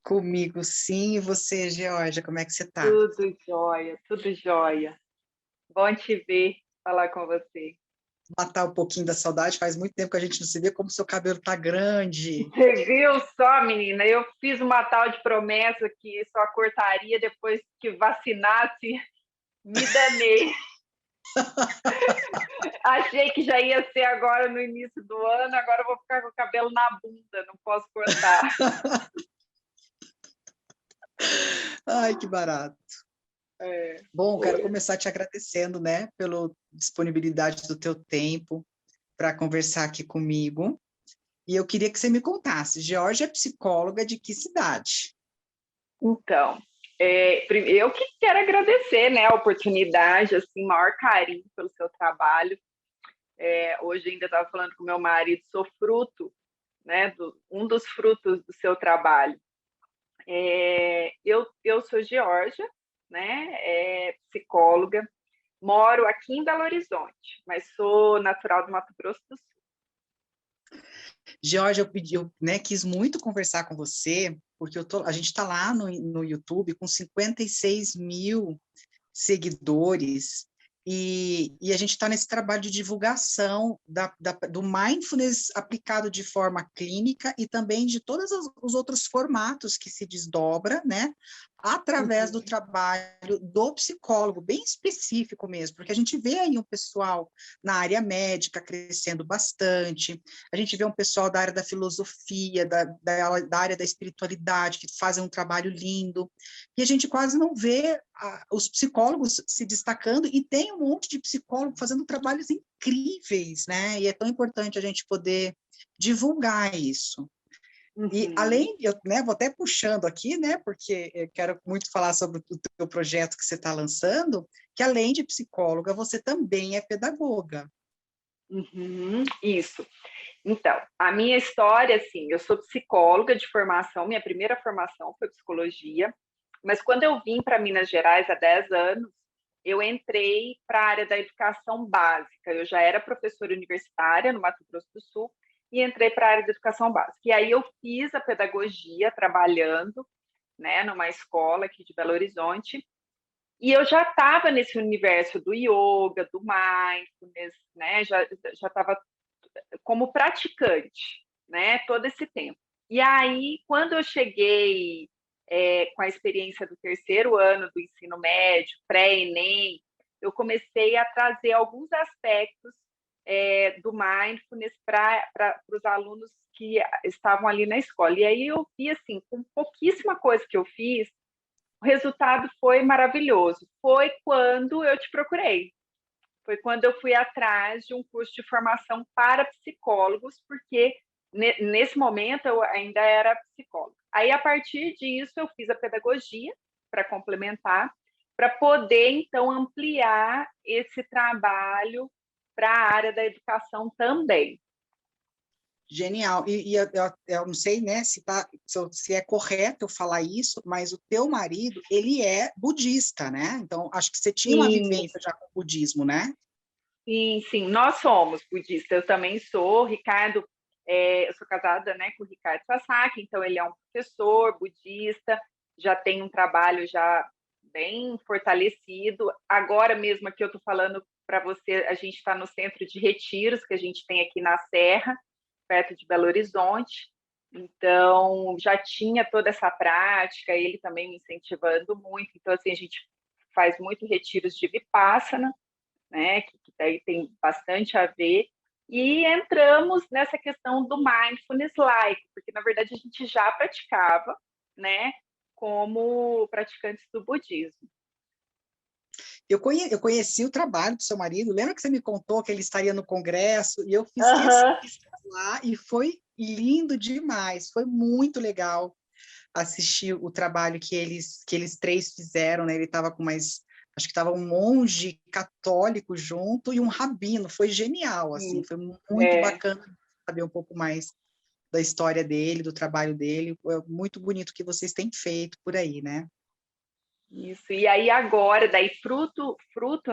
Comigo sim, e você, Georgia, como é que você tá? Tudo jóia, tudo jóia. Bom te ver, falar com você. Matar um pouquinho da saudade, faz muito tempo que a gente não se vê, como seu cabelo tá grande. Você viu só, menina? Eu fiz uma tal de promessa que só cortaria depois que vacinasse, me danei. Achei que já ia ser agora no início do ano, agora eu vou ficar com o cabelo na bunda, não posso cortar. Ai, que barato. É, Bom, quero foi. começar te agradecendo, né, pela disponibilidade do teu tempo para conversar aqui comigo. E eu queria que você me contasse, Georgia é psicóloga de que cidade? Então, eu que quero agradecer, né, a oportunidade, assim, maior carinho pelo seu trabalho. Hoje ainda estava falando com meu marido, sou fruto, né, um dos frutos do seu trabalho. Eu sou Georgia, né, psicóloga, moro aqui em Belo Horizonte, mas sou natural do Mato Grosso do Sul. Georgia, né, quis muito conversar com você, porque a gente está lá no YouTube com 56 mil seguidores, e a gente está nesse trabalho de divulgação do mindfulness aplicado de forma clínica e também de todos os outros formatos que se desdobra, né, através do Uhum. trabalho do psicólogo, bem específico mesmo, porque a gente vê aí um pessoal na área médica crescendo bastante, a gente vê um pessoal da área da filosofia, da área da espiritualidade, que fazem um trabalho lindo, e a gente quase não vê os psicólogos se destacando, e tem um monte de psicólogo fazendo trabalhos incríveis, né? E é tão importante a gente poder divulgar isso. E Uhum. além, eu, né, vou até puxando aqui, né, porque eu quero muito falar sobre o teu projeto que você está lançando, que além de psicóloga, você também é pedagoga. Uhum. Isso. Então, a minha história, assim, eu sou psicóloga de formação, minha primeira formação foi psicologia, mas quando eu vim para Minas Gerais há 10 anos, eu entrei para a área da educação básica. Eu já era professora universitária no Mato Grosso do Sul e entrei para a área da educação básica. E aí eu fiz a pedagogia trabalhando, né, numa escola aqui de Belo Horizonte, e eu já estava nesse universo do yoga, do mindfulness, né, já estava como praticante, né, todo esse tempo. E aí, quando eu cheguei com a experiência do terceiro ano do ensino médio, pré-ENEM, eu comecei a trazer alguns aspectos do mindfulness para os alunos que estavam ali na escola. E aí eu vi, assim, com pouquíssima coisa que eu fiz, o resultado foi maravilhoso. Foi quando eu te procurei, foi quando eu fui atrás de um curso de formação para psicólogos, porque nesse momento eu ainda era psicóloga. Aí, a partir disso, eu fiz a pedagogia para complementar, para poder, então, ampliar esse trabalho para a área da educação também. Genial. E eu não sei, né, se é correto eu falar isso, mas o teu marido, ele é budista, né? Então, acho que você tinha uma Sim, vivência já com o budismo, né? sim, sim, nós somos budistas, eu também sou, Ricardo, eu sou casada, né, com o Ricardo Sasaki, então ele é um professor budista, já tem um trabalho já bem fortalecido, agora mesmo que eu estou falando para você, a gente está no centro de retiros que a gente tem aqui na Serra, perto de Belo Horizonte, então já tinha toda essa prática, ele também me incentivando muito, então assim, a gente faz muito retiros de Vipassana, né, que daí tem bastante a ver, e entramos nessa questão do mindfulness laico, porque na verdade a gente já praticava, né, como praticantes do budismo. Eu conheci o trabalho do seu marido, lembra que você me contou que ele estaria no congresso, e eu fiz questão Aham. de estar lá, e foi lindo demais, foi muito legal assistir o trabalho que eles três fizeram, né? Ele estava com mais, acho que estava um monge católico junto e um rabino, foi genial, assim, foi muito É, bacana saber um pouco mais da história dele, do trabalho dele, é muito bonito o que vocês têm feito por aí, né? isso. E aí agora, daí fruto,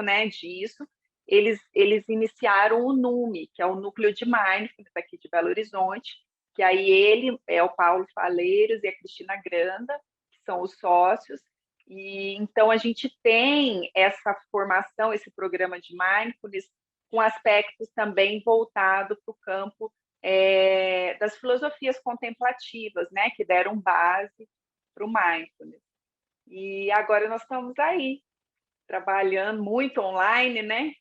né, disso, eles iniciaram o NUME, que é o Núcleo de Mindfulness aqui de Belo Horizonte, que aí ele é o Paulo Faleiros e a Cristina Granda, que são os sócios, e então a gente tem essa formação, esse programa de mindfulness, com aspectos também voltados para o campo das filosofias contemplativas, né, que deram base para o mindfulness. E agora nós estamos aí, trabalhando muito online, né?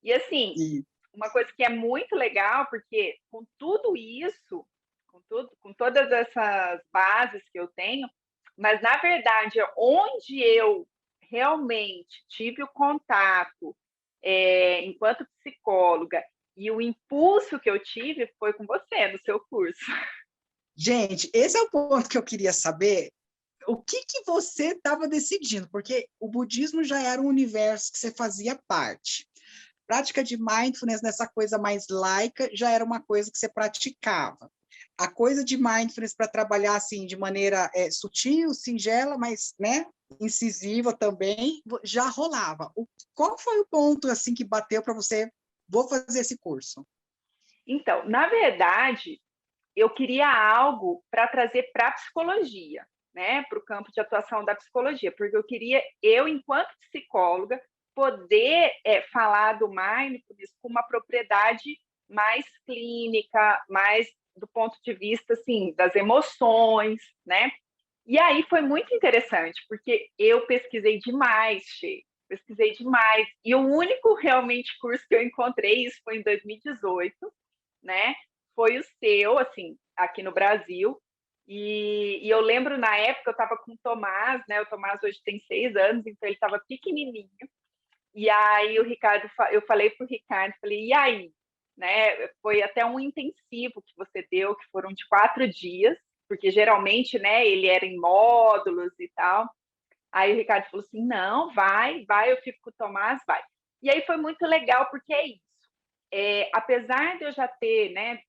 E assim, uma coisa que é muito legal, porque com tudo isso, com todas essas bases que eu tenho, mas na verdade, onde eu realmente tive o contato enquanto psicóloga e o impulso que eu tive foi com você, no seu curso. Gente, esse é o ponto que eu queria saber. O que você estava decidindo? Porque o budismo já era um universo que você fazia parte. Prática de mindfulness, nessa coisa mais laica, já era uma coisa que você praticava. A coisa de mindfulness para trabalhar assim de maneira sutil, singela, mas, né, incisiva também, já rolava. Qual foi o ponto assim que bateu para você? Vou fazer esse curso. Então, na verdade, eu queria algo para trazer para a psicologia, né, para o campo de atuação da psicologia, porque eu, enquanto psicóloga, poder falar do mindfulness com uma propriedade mais clínica, mais do ponto de vista, assim, das emoções, né? E aí foi muito interessante, porque eu pesquisei demais, pesquisei demais, e o único realmente curso que eu encontrei, isso foi em 2018, né? Foi o seu, assim, aqui no Brasil. E eu lembro, na época, eu estava com o Tomás, né? O Tomás hoje tem 6 anos, então ele estava pequenininho. E aí eu falei para o Ricardo, falei, e aí? Né? Foi até um intensivo que você deu, que foram de 4 dias, porque geralmente, né, ele era em módulos e tal. Aí o Ricardo falou assim, não, vai, eu fico com o Tomás, vai. E aí foi muito legal, porque é isso. Apesar de eu já ter, né,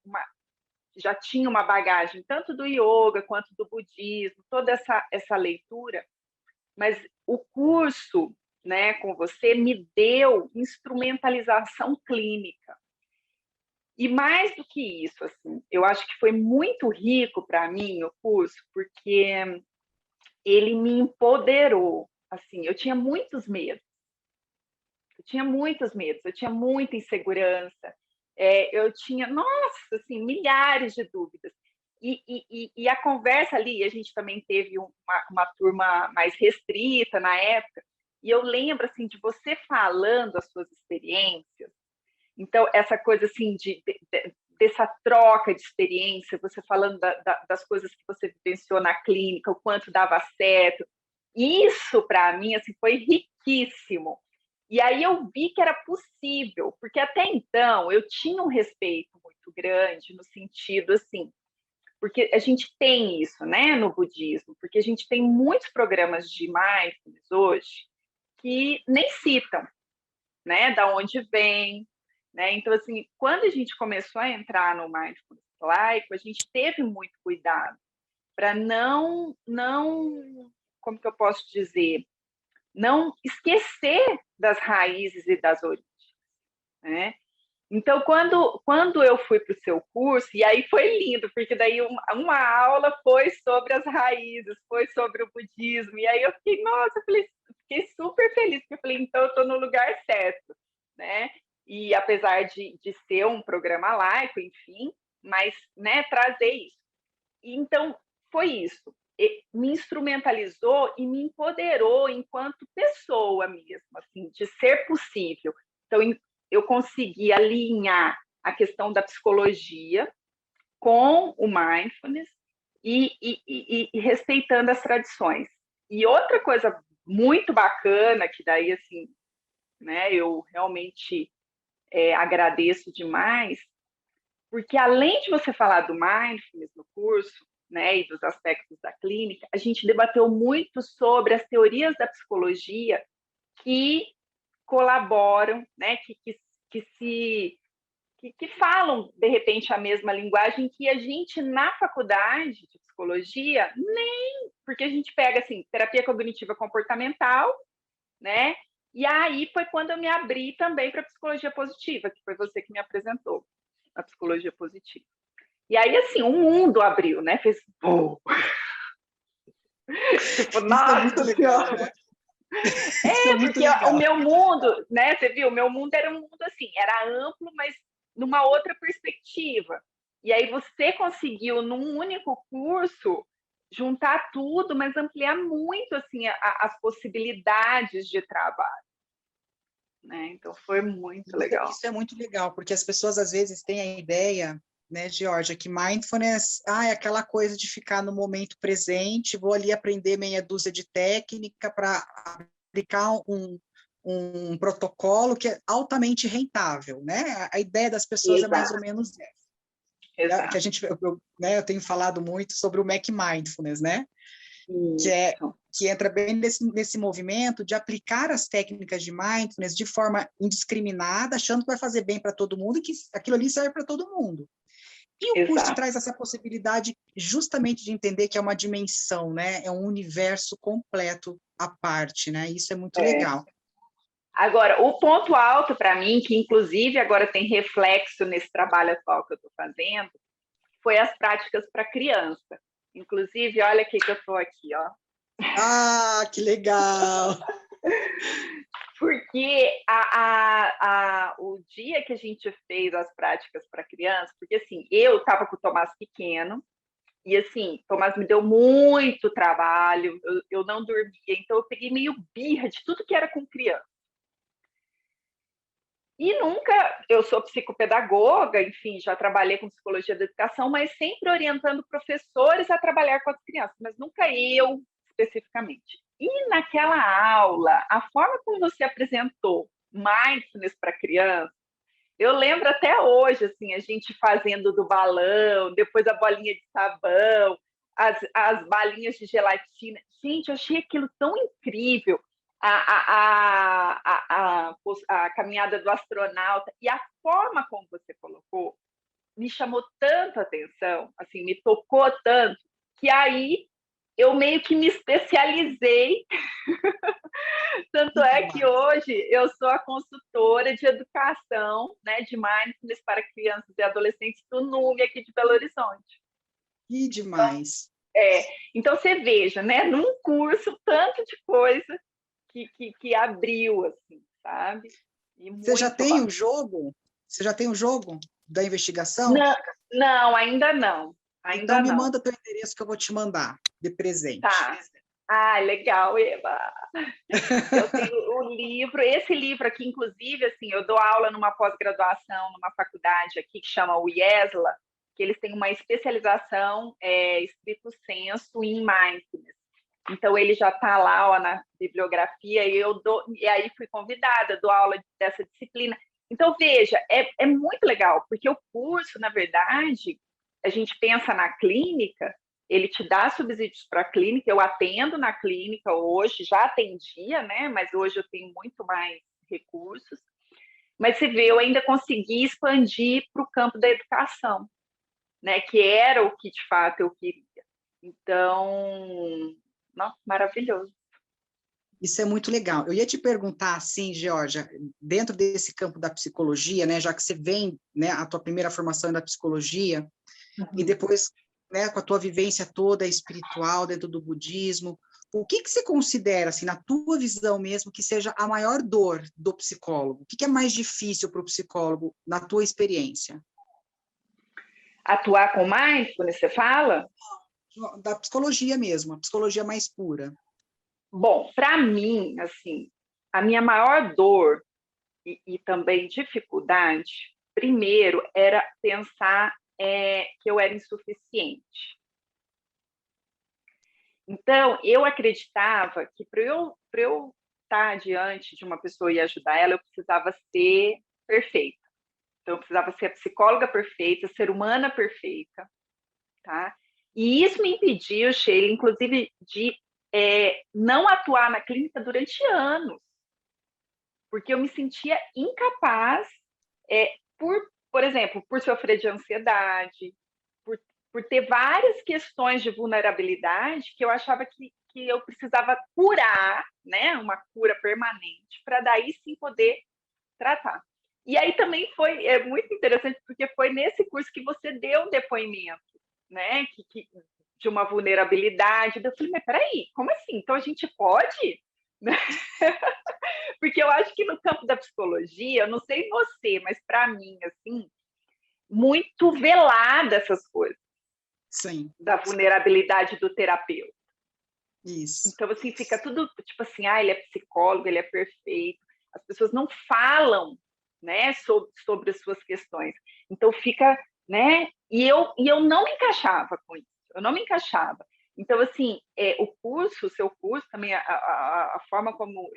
já tinha uma bagagem tanto do yoga quanto do budismo, toda essa leitura, mas o curso, né, com você me deu instrumentalização clínica. E mais do que isso, assim, eu acho que foi muito rico para mim o curso, porque ele me empoderou. Assim, eu tinha muitos medos. Eu tinha muita insegurança, eu tinha, nossa, assim, milhares de dúvidas. E a conversa ali, a gente também teve uma turma mais restrita na época, e eu lembro assim de você falando as suas experiências. Então, essa coisa assim dessa troca de experiência, você falando das coisas que você vivenciou na clínica, o quanto dava certo, isso para mim assim foi riquíssimo. E aí eu vi que era possível, porque até então eu tinha um respeito muito grande no sentido assim, porque a gente tem isso, né, no budismo, porque a gente tem muitos programas de mindfulness hoje que nem citam, né, da onde vem, né? Então assim, quando a gente começou a entrar no mindfulness laico, a gente teve muito cuidado para não, como que eu posso dizer, não esquecer das raízes e das origens, né? Então, quando eu fui para o seu curso, e aí foi lindo, porque daí uma aula foi sobre as raízes, foi sobre o budismo, e aí eu fiquei, nossa, fiquei super feliz, porque eu falei, então eu estou no lugar certo, né? E apesar de ser um programa laico, enfim, mas, né, trazer isso. Então, foi isso. Me instrumentalizou e me empoderou enquanto pessoa mesmo, assim, de ser possível. Então, eu consegui alinhar a questão da psicologia com o mindfulness e respeitando as tradições. E outra coisa muito bacana, que daí, assim, né, eu realmente agradeço demais, porque além de você falar do mindfulness no curso, né, e dos aspectos da clínica, a gente debateu muito sobre as teorias da psicologia que colaboram, né, que falam, de repente, a mesma linguagem que a gente, na faculdade de psicologia, nem... Porque a gente pega, assim, terapia cognitiva comportamental, né? E aí foi quando eu me abri também para a psicologia positiva, que foi você que me apresentou a psicologia positiva. E aí, assim, o mundo abriu, né? Fez... Pô. Tipo, Isso é muito nossa legal, Senhora! né? Isso é muito Porque o legal. meu mundo, né? Você viu? O meu mundo era um mundo assim, era amplo, mas numa outra perspectiva. E aí você conseguiu, num único curso, juntar tudo, mas ampliar muito assim as possibilidades de trabalho, né? Então foi muito legal. Isso é muito legal, porque as pessoas às vezes têm a ideia, né, Georgia, que mindfulness, é aquela coisa de ficar no momento presente, vou ali aprender meia dúzia de técnica para aplicar um protocolo que é altamente rentável, né? A ideia das pessoas é mais ou Exato, menos essa. Que a exato. gente, né, eu tenho falado muito sobre o Mac Mindfulness, né? Isso, Que entra bem nesse movimento de aplicar as técnicas de mindfulness de forma indiscriminada, achando que vai fazer bem para todo mundo e que aquilo ali serve para todo mundo. E o curso exato. traz essa possibilidade justamente de entender que é uma dimensão, né? É um universo completo à parte, né? Isso é muito É. legal. Agora, o ponto alto para mim, que inclusive agora tem reflexo nesse trabalho atual que eu estou fazendo, foi as práticas para criança. Inclusive, olha aqui que eu estou aqui, ó. Ah, que legal! Porque o dia que a gente fez as práticas para criança, porque assim, eu estava com o Tomás pequeno, e assim, o Tomás me deu muito trabalho, eu não dormia, então eu peguei meio birra de tudo que era com criança. E nunca, eu sou psicopedagoga, enfim, já trabalhei com psicologia da educação, mas sempre orientando professores a trabalhar com as crianças, mas nunca eu especificamente. E naquela aula, a forma como você apresentou mindfulness para criança, eu lembro até hoje, assim, a gente fazendo do balão, depois a bolinha de sabão, as balinhas de gelatina. Gente, eu achei aquilo tão incrível. A caminhada do astronauta e a forma como você colocou me chamou tanto a atenção, assim, me tocou tanto, que aí eu meio que me especializei. Tanto Que é que demais! hoje eu sou a consultora de educação, né, de mindfulness para crianças e adolescentes do NUME aqui de Belo Horizonte. Que demais! É, então você veja, né, num curso, tanto de coisa que abriu, assim, sabe? E Você já muito tem bacana. o jogo? Você já tem o jogo da investigação? Não, não, ainda não. Então Ainda me não. manda teu endereço que eu vou te mandar de presente. Tá. Ah, legal, Eva. Eu tenho o livro, esse livro aqui, inclusive, assim, eu dou aula numa pós-graduação, numa faculdade aqui que chama o IESLA, que eles têm uma especialização estricto sensu em mindfulness. Então ele já está lá, ó, na bibliografia e aí fui convidada, dou aula dessa disciplina. Então veja, é muito legal, porque o curso, na verdade, a gente pensa na clínica, ele te dá subsídios para a clínica, eu atendo na clínica hoje, já atendia, né? Mas hoje eu tenho muito mais recursos. Mas se vê, eu ainda consegui expandir para o campo da educação, né? Que era o que de fato eu queria. Então, nossa, maravilhoso. Isso é muito legal. Eu ia te perguntar, assim, Georgia, dentro desse campo da psicologia, né, já que você vem, né, a tua primeira formação é da psicologia, e depois, né, com a tua vivência toda espiritual dentro do budismo, o que você considera, assim, na tua visão mesmo, que seja a maior dor do psicólogo? O que é mais difícil para o psicólogo, na tua experiência? Atuar com mindfulness, você fala? Da psicologia mesmo, a psicologia mais pura. Bom, para mim, assim, a minha maior dor e também dificuldade, primeiro, era pensar que eu era insuficiente. Então, eu acreditava que para eu estar diante de uma pessoa e ajudar ela, eu precisava ser perfeita. Então, eu precisava ser a psicóloga perfeita, ser humana perfeita, tá? E isso me impediu, Sheila, inclusive, de não atuar na clínica durante anos, porque eu me sentia incapaz, por exemplo, por sofrer de ansiedade, por, por ter várias questões de vulnerabilidade que eu achava que eu precisava curar, né, uma cura permanente, para daí sim poder tratar. E aí também foi muito interessante, porque foi nesse curso que você deu um depoimento, né? De uma vulnerabilidade. Eu falei, mas peraí, como assim? Então a gente pode? Porque eu acho que no campo da psicologia, eu não sei você, mas para mim, assim, muito velada essas coisas Sim, da vulnerabilidade do terapeuta. isso. Então, assim, fica tudo tipo assim, ele é psicólogo, ele é perfeito. As pessoas não falam, né, sobre as suas questões. Então, fica, né? E eu não me encaixava com isso, eu não me encaixava. Então, assim, o seu curso, também, a forma como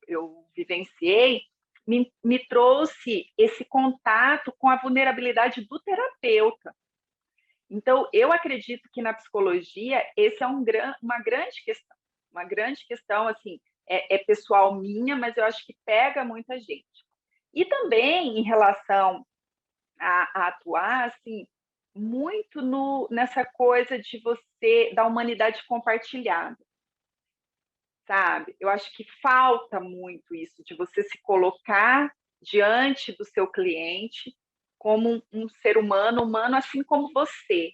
eu vivenciei, me trouxe esse contato com a vulnerabilidade do terapeuta. Então, eu acredito que na psicologia esse é uma grande questão, assim, é pessoal minha, mas eu acho que pega muita gente. E também em relação a atuar, assim, muito nessa coisa de você, da humanidade compartilhada, sabe? Eu acho que falta muito isso, de você se colocar diante do seu cliente como um ser humano, humano assim como você,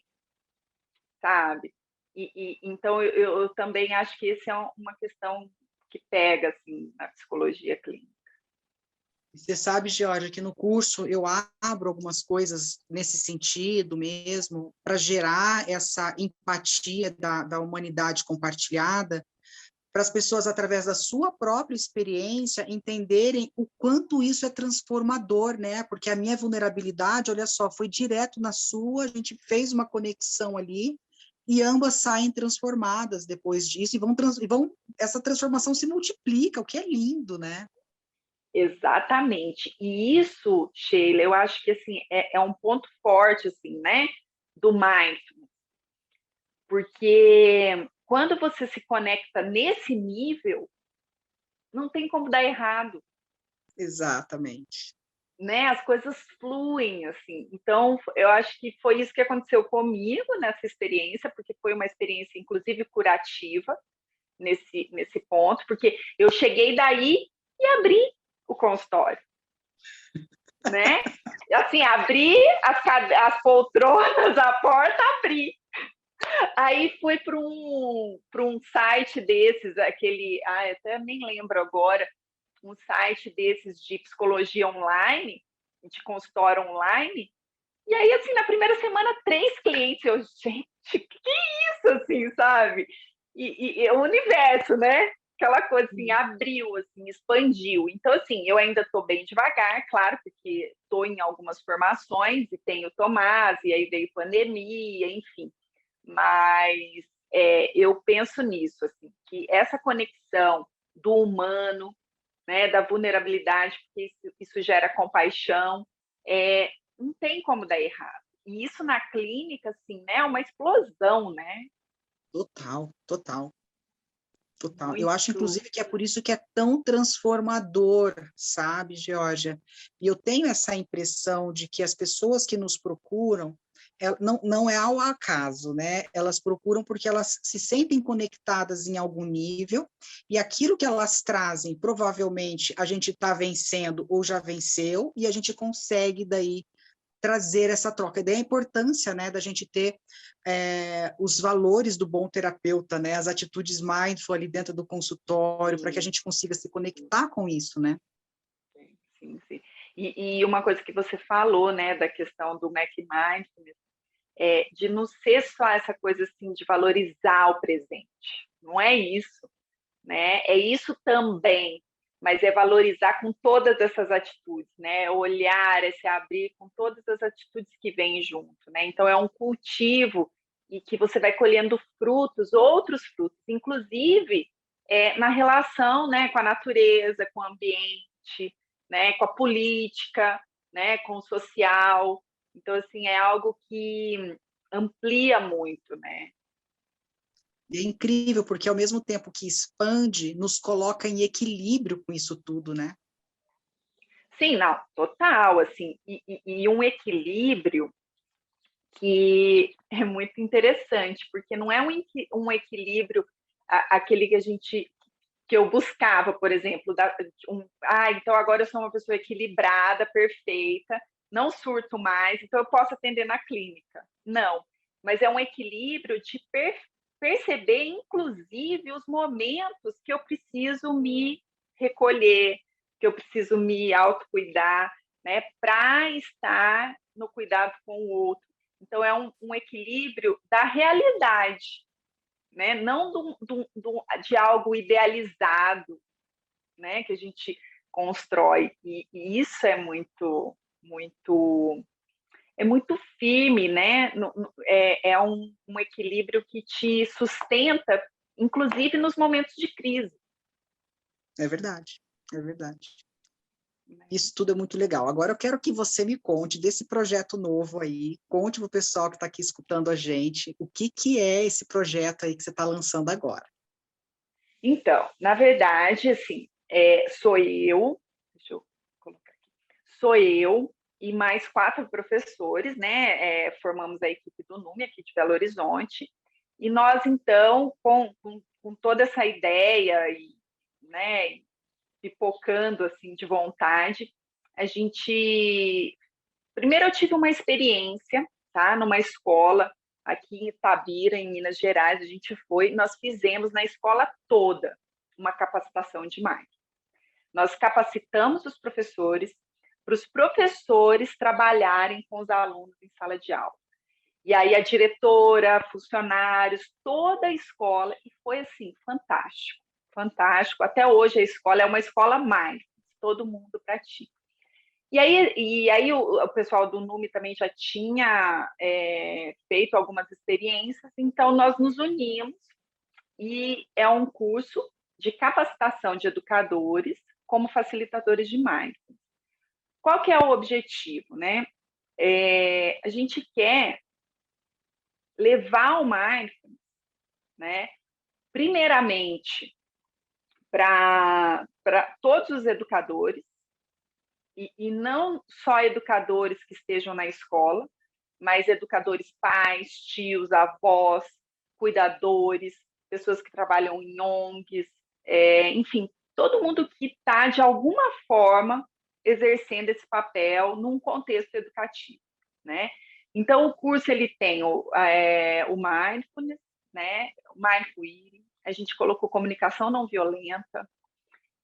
sabe? Então, eu também acho que essa é uma questão que pega, assim, na psicologia clínica. Você sabe, Georgia, que no curso eu abro algumas coisas nesse sentido mesmo, para gerar essa empatia da humanidade compartilhada, para as pessoas, através da sua própria experiência, entenderem o quanto isso é transformador, né? Porque a minha vulnerabilidade, olha só, foi direto na sua, a gente fez uma conexão ali, e ambas saem transformadas depois disso, essa transformação se multiplica, o que é lindo, né? Exatamente. E isso, Sheila, eu acho que assim, é um ponto forte, assim, né, do mindfulness. Porque quando você se conecta nesse nível, não tem como dar errado, Exatamente. né? As coisas fluem, assim. Então, eu acho que foi isso que aconteceu comigo nessa experiência, porque foi uma experiência, inclusive, curativa nesse ponto, porque eu cheguei daí e abri o consultório, né? Assim, abri as poltronas, a porta, abri. Aí fui para um site desses, até nem lembro agora, um site desses de psicologia online, de consultório online. E aí, assim, na primeira semana, 3 clientes. Eu, gente, que isso, assim, sabe? E o universo, né? Aquela coisa assim, abriu, assim, expandiu. Então, assim, eu ainda estou bem devagar, claro, porque estou em algumas formações e tenho Tomás, e aí veio pandemia, enfim. Mas eu penso nisso, assim, que essa conexão do humano, né, da vulnerabilidade, porque isso gera compaixão, não tem como dar errado. E isso na clínica, assim, né, é uma explosão, né? Total, total. Total. Eu acho, Muito. inclusive, que é por isso que é tão transformador, sabe, Georgia? E eu tenho essa impressão de que as pessoas que nos procuram, não é ao acaso, né? Elas procuram porque elas se sentem conectadas em algum nível, e aquilo que elas trazem, provavelmente, a gente está vencendo ou já venceu, e a gente consegue, daí, trazer essa troca. E daí a importância, né, da gente ter os valores do bom terapeuta, né, as atitudes mindful ali dentro do consultório, para que a gente consiga se conectar com isso, né? Sim, sim. E uma coisa que você falou, né, da questão do Mac Mindfulness, de não ser só essa coisa assim de valorizar o presente. Não é isso, né? É isso também, mas é valorizar com todas essas atitudes, né? Olhar, se abrir com todas as atitudes que vêm junto, né? Então é um cultivo e que você vai colhendo frutos, outros frutos, inclusive na relação, né, com a natureza, com o ambiente, né, com a política, né, com o social. Então assim é algo que amplia muito, né? E é incrível, porque ao mesmo tempo que expande, nos coloca em equilíbrio com isso tudo, né? Sim, não, total, assim, e um equilíbrio que é muito interessante, porque não é um equilíbrio aquele que que eu buscava, por exemplo, então agora eu sou uma pessoa equilibrada, perfeita, não surto mais, então eu posso atender na clínica. Não, mas é um equilíbrio de perceber, inclusive, os momentos que eu preciso me recolher, que eu preciso me autocuidar, né, para estar no cuidado com o outro. Então, é um equilíbrio da realidade, né, não de algo idealizado, né, que a gente constrói. E isso é muito firme, né? É um equilíbrio que te sustenta, inclusive nos momentos de crise. É verdade, é verdade. Isso tudo é muito legal. Agora eu quero que você me conte desse projeto novo aí, conte para o pessoal que está aqui escutando a gente, o que é esse projeto aí que você está lançando agora. Então, na verdade, assim, sou eu, deixa eu colocar aqui, sou eu e mais 4 professores, né? Formamos a equipe do NUME aqui de Belo Horizonte, e nós, então, com toda essa ideia e, né, pipocando assim de vontade, a gente primeiro eu tive uma experiência, tá, numa escola aqui em Itabira, em Minas Gerais, nós fizemos na escola toda uma capacitação de marketing. Nós capacitamos os professores para os professores trabalharem com os alunos em sala de aula. E aí a diretora, funcionários, toda a escola, e foi assim, fantástico, fantástico. Até hoje a escola é uma escola mais, todo mundo pratica. E aí o pessoal do NUME também já tinha feito algumas experiências, então nós nos unimos e é um curso de capacitação de educadores como facilitadores de mindfulness. Qual que é o objetivo, né? A gente quer levar o mindfulness, né, primeiramente para todos os educadores, e não só educadores que estejam na escola, mas educadores pais, tios, avós, cuidadores, pessoas que trabalham em ONGs, enfim, todo mundo que está, de alguma forma, exercendo esse papel num contexto educativo, né? Então, o curso ele tem o Mindfulness, né? O Mindful Eating, a gente colocou comunicação não violenta,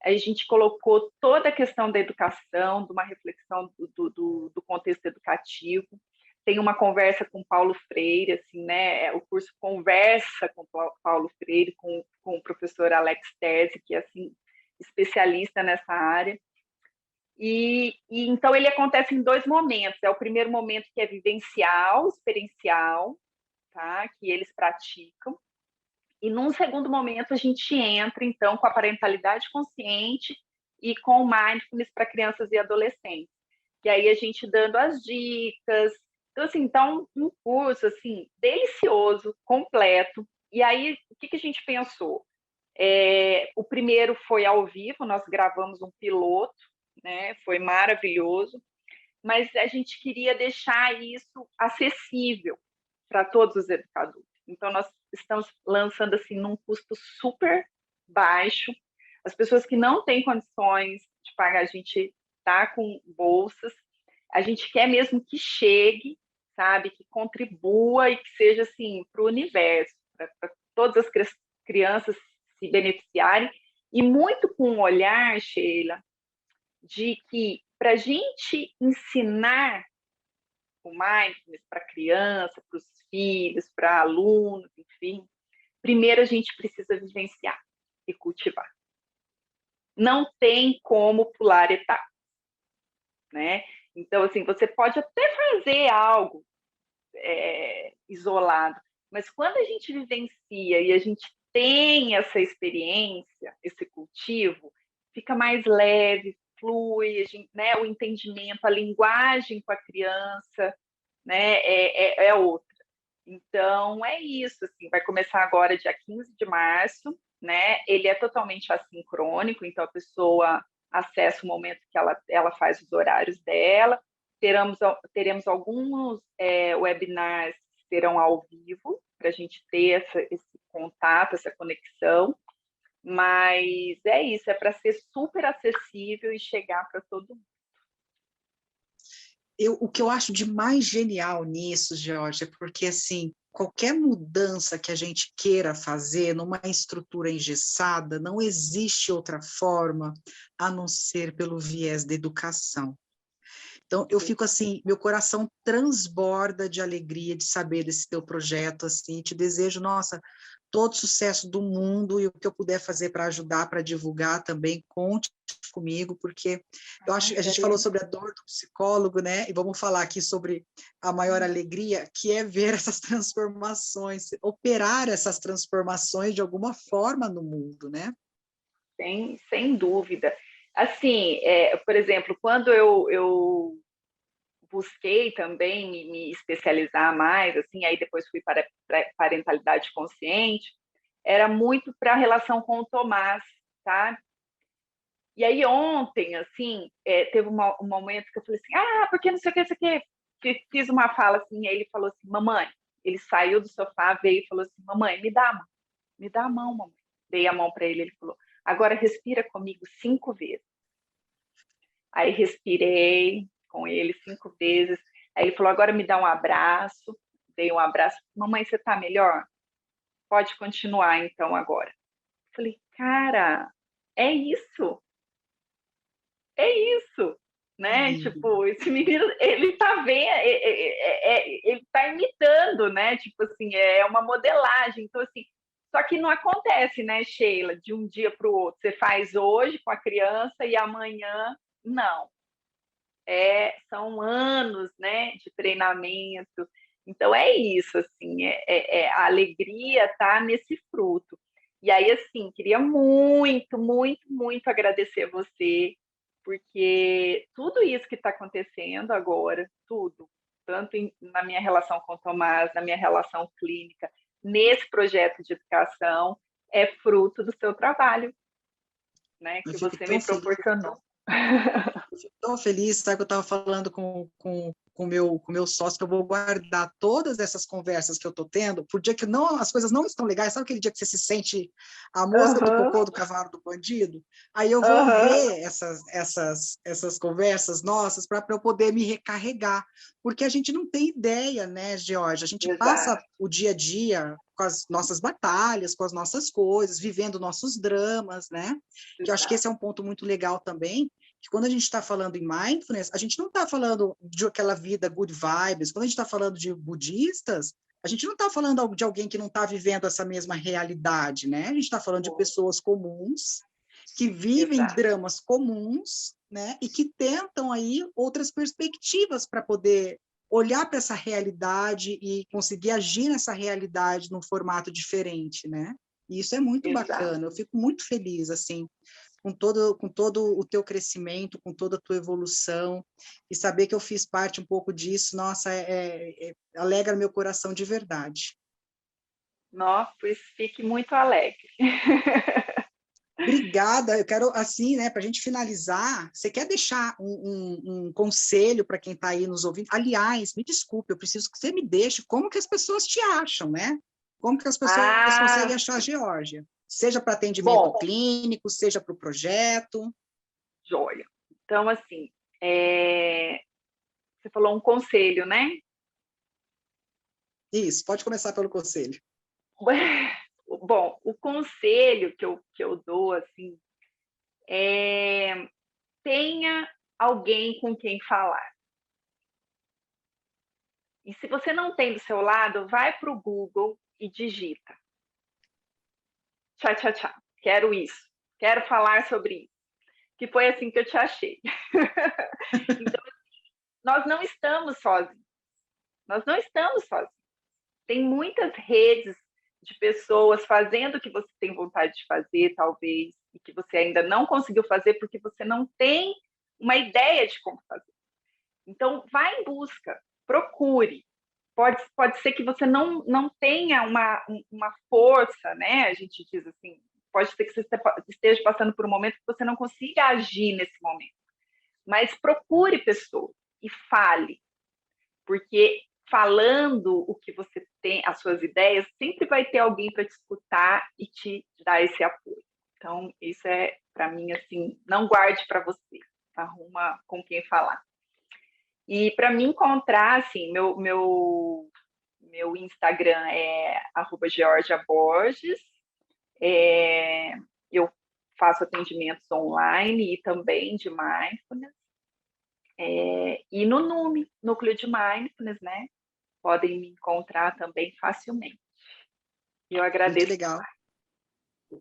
a gente colocou toda a questão da educação, de uma reflexão do contexto educativo. Tem uma conversa com Paulo Freire, assim, né? O curso conversa com Paulo Freire, com o professor Alex Terzi, que é assim, especialista nessa área. E então ele acontece em 2 momentos. É o primeiro momento que é vivencial, experiencial, tá? Que eles praticam. E num segundo momento a gente entra, então, com a parentalidade consciente e com o mindfulness para crianças e adolescentes. E aí a gente dando as dicas. Então, assim, então um curso, assim, delicioso, completo. E aí, o que a gente pensou? O primeiro foi ao vivo, nós gravamos um piloto, né? Foi maravilhoso. Mas a gente queria deixar isso acessível para todos os educadores. Então, nós estamos lançando assim num custo super baixo. As pessoas que não têm condições de pagar, a gente está com bolsas. A gente quer mesmo que chegue, sabe, que contribua e que seja assim para o universo, para todas as crianças se beneficiarem, e muito com um olhar, Sheila, de que para a gente ensinar o mindfulness para criança, para os filhos, para alunos, enfim, primeiro a gente precisa vivenciar e cultivar. Não tem como pular etapas, né? Então, assim, você pode até fazer algo isolado, mas quando a gente vivencia e a gente tem essa experiência, esse cultivo, fica mais leve, flui, né? O entendimento, a linguagem com a criança, né? É outra. Então, é isso, assim, vai começar agora dia 15 de março, né? Ele é totalmente assincrônico, então a pessoa acessa o momento que ela faz os horários dela. Teremos alguns webinars que serão ao vivo, para a gente ter esse contato, essa conexão. Mas é isso, é para ser super acessível e chegar para todo mundo. O que eu acho de mais genial nisso, Georgia, é porque, assim, qualquer mudança que a gente queira fazer numa estrutura engessada, não existe outra forma a não ser pelo viés da educação. Então, eu fico assim, meu coração transborda de alegria de saber desse teu projeto, assim, te desejo, nossa, todo sucesso do mundo, e o que eu puder fazer para ajudar, para divulgar também, conte comigo, porque eu acho que a gente falou sobre a dor do psicólogo, né? E vamos falar aqui sobre a maior alegria, que é ver essas transformações, operar essas transformações de alguma forma no mundo, né? Sem dúvida. Assim, por exemplo, quando eu busquei também me especializar mais, assim, aí depois fui para parentalidade consciente, era muito para a relação com o Tomás, tá? E aí ontem, assim, teve um momento que eu falei assim, porque não sei o que, isso aqui, fiz uma fala assim, aí ele falou assim, mamãe, ele saiu do sofá, veio e falou assim, mamãe, me dá a mão, mamãe. Dei a mão para ele, ele falou, agora respira comigo 5 vezes. Aí respirei com ele 5 vezes. Aí ele falou, agora me dá um abraço. Dei um abraço. Mamãe, você tá melhor? Pode continuar então agora. Falei, cara, é isso. É isso. Né? Tipo, esse menino, ele tá vendo, ele tá imitando, né? Tipo assim, é uma modelagem. Então, assim, só que não acontece, né, Sheila, de um dia para o outro. Você faz hoje com a criança e amanhã, não. São anos, né, de treinamento. Então é isso, assim, a alegria tá nesse fruto. E aí, assim, queria muito, muito, muito agradecer você, porque tudo isso que está acontecendo agora, tudo, tanto na minha relação com o Tomás, na minha relação clínica, nesse projeto de educação, é fruto do seu trabalho, né, Eu que fico você me tão feliz. proporcionou. Eu fico tão feliz, sabe, que eu estava falando com meu sócio, que eu vou guardar todas essas conversas que eu estou tendo, por dia que não, as coisas não estão legais, sabe aquele dia que você se sente a mosca do cocô do cavalo do bandido? Aí eu vou ver essas conversas nossas para eu poder me recarregar, porque a gente não tem ideia, né, Georgia? A gente passa o dia a dia com as nossas batalhas, com as nossas coisas, vivendo nossos dramas, né? Que eu acho que esse é um ponto muito legal também, que quando a gente está falando em mindfulness, a gente não está falando de aquela vida good vibes, quando a gente está falando de budistas, a gente não está falando de alguém que não está vivendo essa mesma realidade, né? A gente está falando de pessoas comuns, que vivem dramas comuns, né? E que tentam aí outras perspectivas para poder olhar para essa realidade e conseguir agir nessa realidade num formato diferente, né? E isso é muito bacana, eu fico muito feliz, assim, com todo o teu crescimento, com toda a tua evolução, e saber que eu fiz parte um pouco disso, nossa, alegra meu coração de verdade. Nossa, pois fique muito alegre. Obrigada, eu quero, assim, né, para a gente finalizar, você quer deixar um conselho para quem está aí nos ouvindo? Aliás, me desculpe, eu preciso que você me deixe como que as pessoas te acham, né? Como que as pessoas conseguem achar a Geórgia? Seja para atendimento clínico, seja para o projeto. Joia. Então, assim, você falou um conselho, né? Isso, pode começar pelo conselho. Bom, o conselho que eu dou, assim, tenha alguém com quem falar. E se você não tem do seu lado, vai para o Google e digita. Tchá, tchá, tchá. Quero isso. Quero falar sobre isso. Que foi assim que eu te achei. Então, nós não estamos sozinhos. Nós não estamos sozinhos. Tem muitas redes de pessoas fazendo o que você tem vontade de fazer, talvez, e que você ainda não conseguiu fazer porque você não tem uma ideia de como fazer. Então, vá em busca, procure. Pode ser que você não tenha uma força, né? A gente diz assim, pode ser que você esteja passando por um momento que você não consiga agir nesse momento. Mas procure pessoas e fale, porque falando o que você tem, as suas ideias, sempre vai ter alguém para te escutar e te dar esse apoio. Então, isso é, para mim, assim, não guarde para você, arruma com quem falar. E para me encontrar, assim, meu Instagram é @georgiaborges. Eu faço atendimentos online e também de mindfulness. E no NUME, Núcleo de Mindfulness, né? Podem me encontrar também facilmente. Eu Muito agradeço. legal.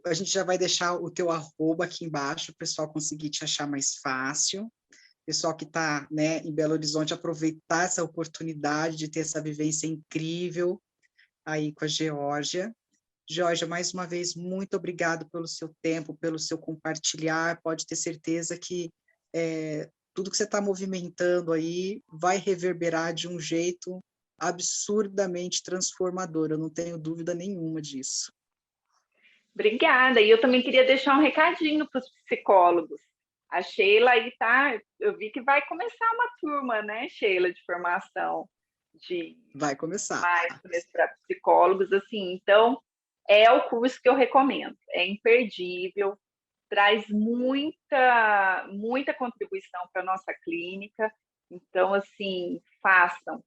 A gente já vai deixar o teu arroba aqui embaixo, o pessoal conseguir te achar mais fácil. Pessoal que está, né, em Belo Horizonte, aproveitar essa oportunidade de ter essa vivência incrível aí com a Geórgia. Geórgia, mais uma vez, muito obrigado pelo seu tempo, pelo seu compartilhar. Pode ter certeza que tudo que você está movimentando aí vai reverberar de um jeito absurdamente transformador. Eu não tenho dúvida nenhuma disso. Obrigada. E eu também queria deixar um recadinho para os psicólogos. A Sheila aí tá, eu vi que vai começar uma turma, né, Sheila, de formação de Vai começar. mindfulness para psicólogos, assim. Então, é o curso que eu recomendo. É imperdível, traz muita contribuição para a nossa clínica. Então, assim, façam.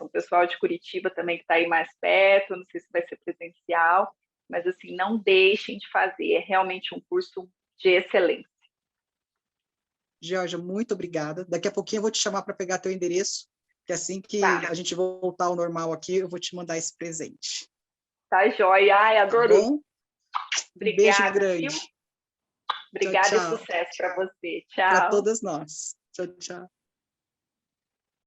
O pessoal de Curitiba também que está aí mais perto, não sei se vai ser presencial, mas, assim, não deixem de fazer. É realmente um curso de excelência. Geórgia, muito obrigada. Daqui a pouquinho eu vou te chamar para pegar teu endereço, que assim que a gente voltar ao normal aqui, eu vou te mandar esse presente. Tá joia. Ai, adorei. Tá bom? Obrigada, Um beijo grande. Viu? Obrigada Tchau, e tchau. sucesso para você. Para Tchau. todas nós. Tchau, tchau.